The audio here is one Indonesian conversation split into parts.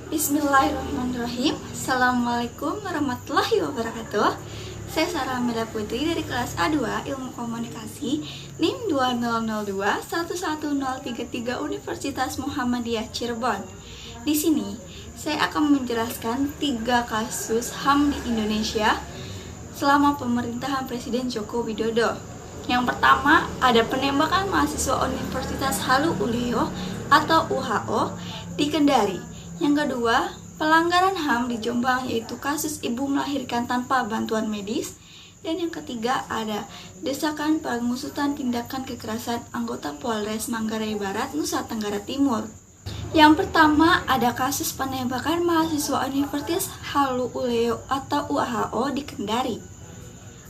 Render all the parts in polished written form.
Bismillahirrahmanirrahim. Assalamualaikum warahmatullahi wabarakatuh. Saya Sarah Amelia Putri dari kelas A2 Ilmu Komunikasi NIM 2002111033 Universitas Muhammadiyah Cirebon. Di sini saya akan menjelaskan 3 kasus HAM di Indonesia selama pemerintahan Presiden Joko Widodo. Yang pertama, ada penembakan mahasiswa Universitas Halu Oleo atau UHO di Kendari. Yang kedua, pelanggaran HAM di Jombang, yaitu kasus ibu melahirkan tanpa bantuan medis. Dan yang ketiga, ada desakan pengusutan tindakan kekerasan anggota Polres Manggarai Barat, Nusa Tenggara Timur. Yang pertama, ada kasus penembakan mahasiswa Universitas Halu Oleo atau UHO di Kendari.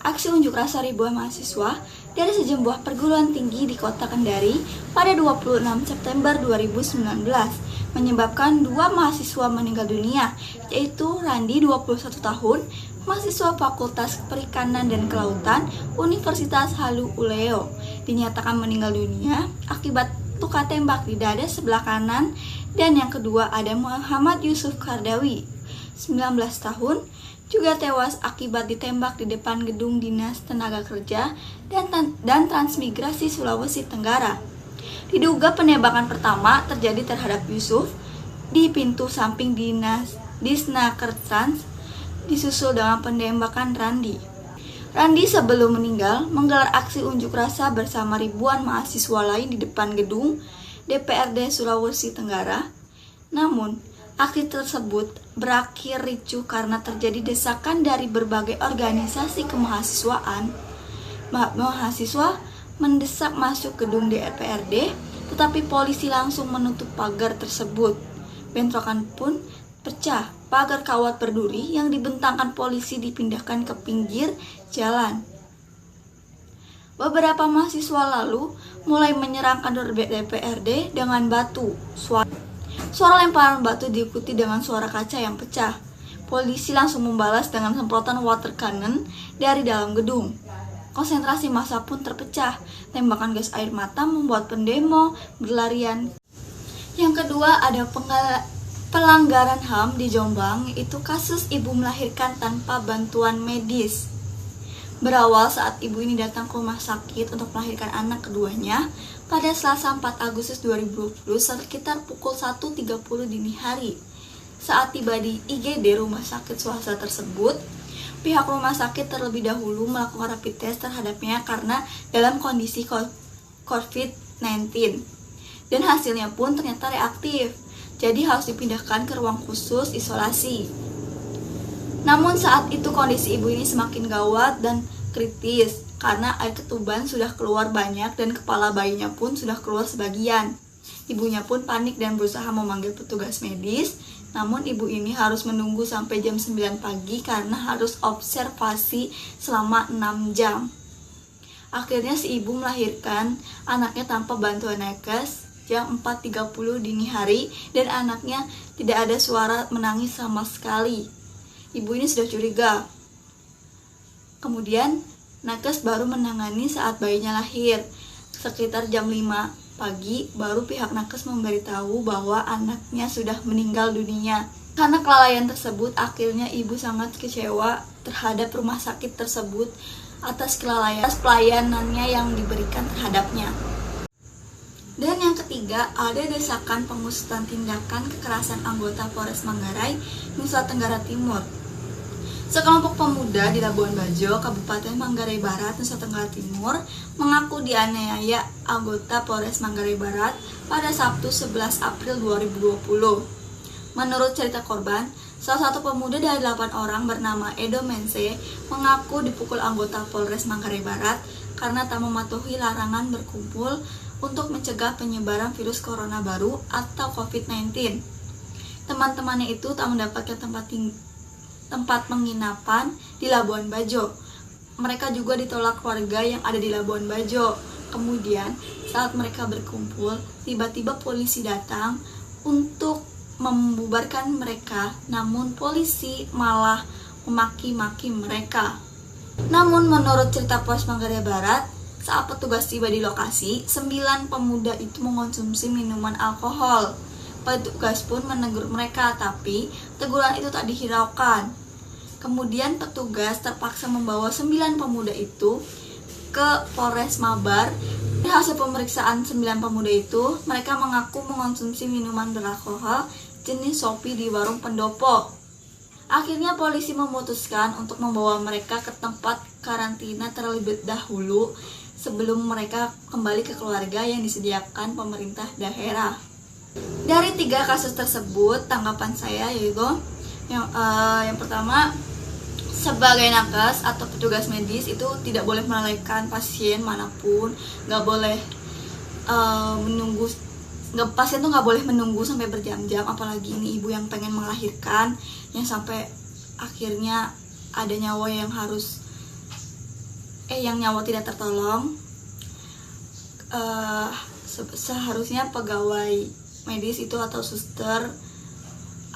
Aksi unjuk rasa ribuan mahasiswa dari sejumlah perguruan tinggi di kota Kendari pada 26 September 2019 menyebabkan 2 mahasiswa meninggal dunia, yaitu Randi 21 tahun, mahasiswa Fakultas Perikanan dan Kelautan Universitas Halu Oleo, dinyatakan meninggal dunia akibat luka tembak di dada sebelah kanan. Dan yang kedua ada Muhammad Yusuf Kardawi, 19 tahun, juga tewas akibat ditembak di depan gedung Dinas Tenaga Kerja dan Transmigrasi Sulawesi Tenggara. Diduga penembakan pertama terjadi terhadap Yusuf di pintu samping Disnakertrans, disusul dengan penembakan Randi. Randi sebelum meninggal menggelar aksi unjuk rasa bersama ribuan mahasiswa lain di depan gedung DPRD Sulawesi Tenggara. Namun, aksi tersebut berakhir ricuh karena terjadi desakan dari berbagai organisasi kemahasiswaan. Mahasiswa mendesak masuk gedung DPRD, tetapi polisi langsung menutup pagar tersebut. Bentrokan pun pecah. Pagar kawat berduri yang dibentangkan polisi dipindahkan ke pinggir jalan. Beberapa mahasiswa lalu mulai menyerang kantor DPRD dengan batu. Suara lemparan batu diikuti dengan suara kaca yang pecah. Polisi langsung membalas dengan semprotan water cannon dari dalam gedung. Konsentrasi massa pun terpecah. Tembakan gas air mata membuat pendemo berlarian. Yang kedua, ada pelanggaran HAM di Jombang, yaitu kasus ibu melahirkan tanpa bantuan medis. Berawal saat ibu ini datang ke rumah sakit untuk melahirkan anak keduanya pada Selasa 4 Agustus 2020 sekitar pukul 1.30 dini hari. Saat tiba di IGD rumah sakit swasta tersebut, pihak rumah sakit terlebih dahulu melakukan rapid test terhadapnya karena dalam kondisi COVID-19. Dan hasilnya pun ternyata reaktif, jadi harus dipindahkan ke ruang khusus isolasi. Namun saat itu kondisi ibu ini semakin gawat dan kritis karena air ketuban sudah keluar banyak dan kepala bayinya pun sudah keluar sebagian. Ibunya pun panik dan berusaha memanggil petugas medis, namun ibu ini harus menunggu sampai jam 9 pagi karena harus observasi selama 6 jam. Akhirnya si ibu melahirkan anaknya tanpa bantuan nakes jam 4.30 dini hari dan anaknya tidak ada suara menangis sama sekali. Ibu ini sudah curiga. Kemudian nakes baru menangani saat bayinya lahir. Sekitar jam 5 pagi baru pihak nakes memberitahu bahwa anaknya sudah meninggal dunia. Karena kelalaian tersebut, akhirnya ibu sangat kecewa terhadap rumah sakit tersebut atas pelayanannya yang diberikan terhadapnya. Dan yang ketiga, ada desakan pengusutan tindakan kekerasan anggota Polres Manggarai, Nusa Tenggara Timur. Sekelompok pemuda di Labuan Bajo, Kabupaten Manggarai Barat, Nusa Tenggara Timur, mengaku dianiaya anggota Polres Manggarai Barat pada Sabtu 11 April 2020. Menurut cerita korban, salah satu pemuda dari 8 orang bernama Edo Mense mengaku dipukul anggota Polres Manggarai Barat karena tak mematuhi larangan berkumpul untuk mencegah penyebaran virus corona baru atau COVID-19. Teman-temannya itu tak mendapatkan tempat penginapan di Labuan Bajo. Mereka juga ditolak keluarga yang ada di Labuan Bajo. Kemudian, saat mereka berkumpul, tiba-tiba polisi datang untuk membubarkan mereka, namun polisi malah memaki-maki mereka. Namun menurut cerita Polres Manggarai Barat, Saat petugas tiba di lokasi, 9 pemuda itu mengonsumsi minuman alkohol. Petugas pun menegur mereka, tapi teguran itu tak dihiraukan. Kemudian petugas terpaksa membawa 9 pemuda itu ke Polres Mabar. Dari hasil pemeriksaan 9 pemuda itu, mereka mengaku mengonsumsi minuman beralkohol jenis Shopee di warung pendopo. Akhirnya polisi memutuskan untuk membawa mereka ke tempat karantina terlebih dahulu sebelum mereka kembali ke keluarga yang disediakan pemerintah daerah. Dari 3 kasus tersebut, tanggapan saya yaitu yang pertama, sebagai nakes atau petugas medis itu tidak boleh melalaikan pasien manapun, nggak boleh pasien tuh nggak boleh menunggu sampai berjam-jam, apalagi ini ibu yang pengen melahirkan, yang sampai akhirnya ada nyawa yang nyawa tidak tertolong. Seharusnya pegawai medis itu atau suster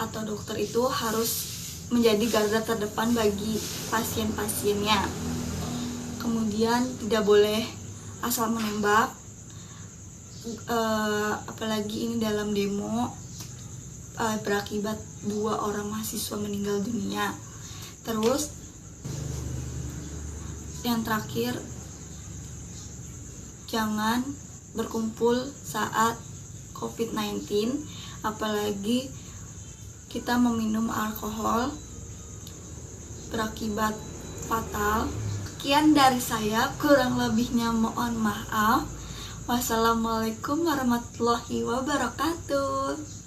atau dokter itu harus menjadi garda terdepan bagi pasien-pasiennya. Kemudian tidak boleh asal menembak, apalagi ini dalam demo berakibat 2 orang mahasiswa meninggal dunia. Terus yang terakhir, jangan berkumpul saat COVID-19, apalagi kita meminum alkohol berakibat fatal. Sekian dari saya, kurang lebihnya mohon maaf. Wassalamualaikum warahmatullahi wabarakatuh.